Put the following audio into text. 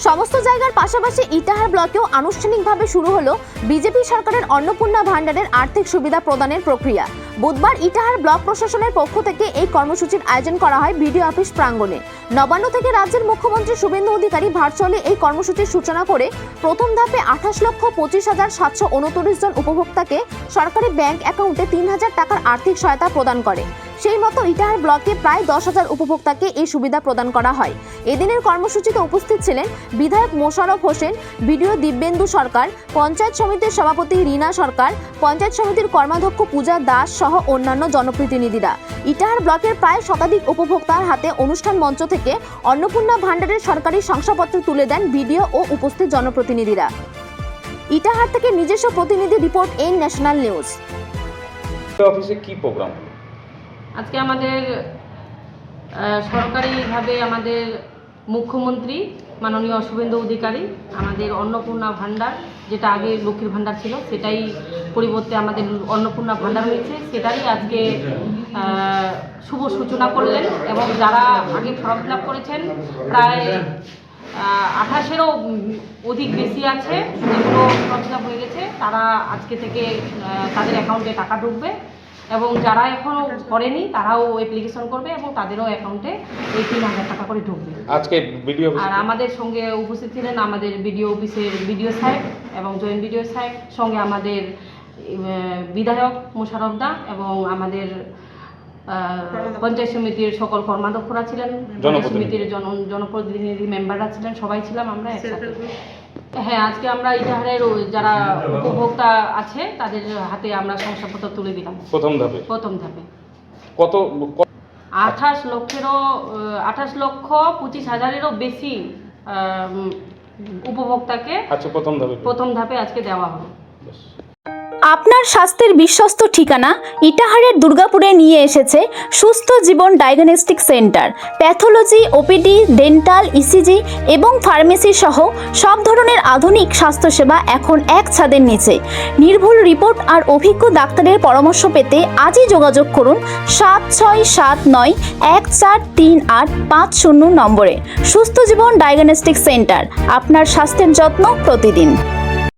সমস্ত জায়গার পাশাপাশি ইটাহার ব্লকেও আনুষ্ঠানিকভাবে শুরু হলো বিজেপি সরকারের অন্নপূর্ণা ভান্ডারের আর্থিক সুবিধা প্রদানের প্রক্রিয়া। বুধবার ইটাহার ব্লক প্রশাসনের পক্ষ থেকে এই কর্মসূচির আয়োজন করা হয় বিডিও অফিস প্রাঙ্গণে। নবান্ন থেকে রাজ্যের মুখ্যমন্ত্রী শুভেন্দু অধিকারী ভার্চুয়ালি এই কর্মসূচির সূচনা করে প্রথম ধাপে 28,25,729 জন উপভোক্তাকে সরকারি ব্যাংক অ্যাকাউন্টে 3,000 টাকার আর্থিক সহায়তা প্রদান করে। সেই মতো ইটাহার ব্লকে প্রায় 10,000 উপভোক্তাকে এই সুবিধা প্রদান করা হয়। এদিনের কর্মসূচিতে উপস্থিত ছিলেন বিধায়ক মোশাররফ হোসেন, বিডিও দিব্যেন্দু সরকার, পঞ্চায়েত সমিতির সভাপতি রীনা সরকার, পঞ্চায়েত সমিতির কর্মাধ্যক্ষ পূজা দাস সহ অন্যান্য জনপ্রতিনিধিরা। ইটাহার ব্লকের প্রায় শতাধিক উপভোক্তার হাতে অনুষ্ঠান মঞ্চ থেকে অন্নপূর্ণা ভান্ডারের সরকারি শংসাপত্র তুলে দেন বিডিও ও উপস্থিত জনপ্রতিনিধিরা। ইটাহার থেকে নিজস্ব প্রতিনিধি রিপোর্ট এন ন্যাশনাল নিউজ। অফিসে কি প্রোগ্রাম? আজকে আমাদের সরকারিভাবে আমাদের মুখ্যমন্ত্রী মাননীয় শুভেন্দু অধিকারী আমাদের অন্নপূর্ণা ভান্ডার, যেটা আগে লক্ষ্মীর ভান্ডার ছিল, সেটাই পরিবর্তে আমাদের অন্নপূর্ণা ভান্ডার হয়েছে, সেটাই আজকে শুভ সূচনা করলেন। এবং যারা আগে ফর্ম ফিল আপ করেছেন প্রায় 28,000-এরও অধিক বেশি আছে, যেগুলো ফর্ম ফিল আপ হয়ে গেছে, তারা আজকে থেকে তাদের অ্যাকাউন্টে টাকা ঢুকবে। এবং যারা এখনও করেনি তারাও অ্যাপ্লিকেশন করবে এবং তাদেরও অ্যাকাউন্টে এই 3,000 টাকা করে ঢুকবে। আজকে ভিডিও আর আমাদের সঙ্গে উপস্থিত ছিলেন আমাদের বিডিও অফিসের বিডিও সাহেব এবং জয়েন্ট বিডিও সাহেব, সঙ্গে আমাদের বিধায়ক মোশাররফ দা এবং আমাদের পঞ্চায়েত সমিতির সকল কর্মাধ্যক্ষরা ছিলেন, সমিতির জনপ্রতিনিধি মেম্বাররা ছিলেন, সবাই ছিলাম আমরা একসাথে। হ্যাঁ, আজকে আমরা ইটাহারের যারা উপভোক্তা আছে তাদের হাতে আমরা শংসাপত্র তুলে দিলাম। প্রথম ধাপে কত 28,25,000-এরও বেশি উপভোক্তাকে প্রথম ধাপে আজকে দেওয়া হলো। আপনার স্বাস্থ্যের বিশ্বস্ত ঠিকানা ইটাহারের দুর্গাপুরে নিয়ে এসেছে Sustho Jibon diagnostic centre. Pathology, OPD, dental, ECG এবং ফার্মেসি সহ সব ধরনের আধুনিক স্বাস্থ্যসেবা এখন এক ছাদের নিচে। নির্ভুল রিপোর্ট আর অভিজ্ঞ ডাক্তারের পরামর্শ পেতে আজই যোগাযোগ করুন 7679143850 নম্বরে। সুস্থ জীবন ডায়াগনস্টিক সেন্টার, আপনার স্বাস্থ্যের যত্ন প্রতিদিন।